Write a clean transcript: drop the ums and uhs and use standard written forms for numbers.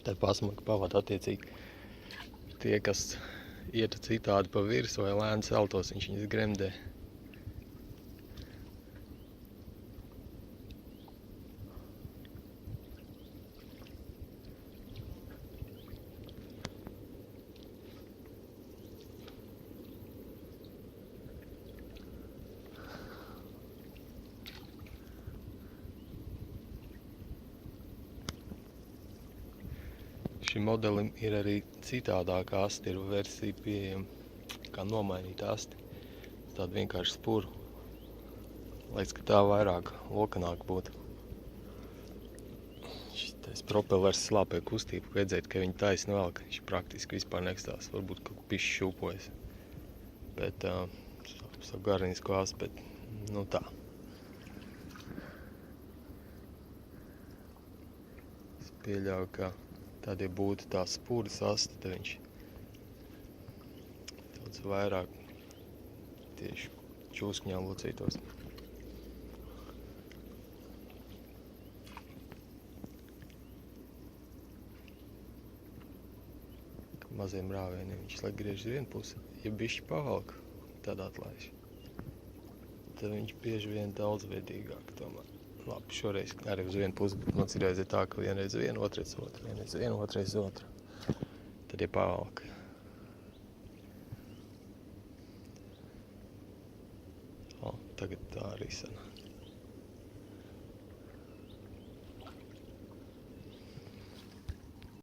Tad pasmaka pavada attiecīgi. Tie, kas iet citādi pa virsu vai lēni celtos, viņš viņas gremdē. Šim modelim ir arī citādāka asti, ir versija pieejama, kā nomainīt asti. Tāda vienkārši spuru, liekas, ka tā vairāk lokanāk būtu. Šitais propellers slāpē kustību, redzēt, ka viņi taisni velk, viņš praktiski vispār nekstās, varbūt kaut pišķi šūpojas. Bet, savu garnisko asti, bet, nu tā. Es pieļauju, ka tad, ja būtu tā spūras asti, tad viņš tāds vairāk tieši čūskņā locītos. Maziem rāvieniem viņš laik griež uz vienu pusi. Ja bišķi pavalk, tad atlaiž. Tad viņš bieži vien daudzveidīgāk tomēr. Labi, šoreiz arī uz vienu pusi, bet man citreiz ir tā, ka vienreiz vienu, otrais otru, vienreiz vienu, otrais otru. Tad ir pavalk. Tagad tā arī sanāk.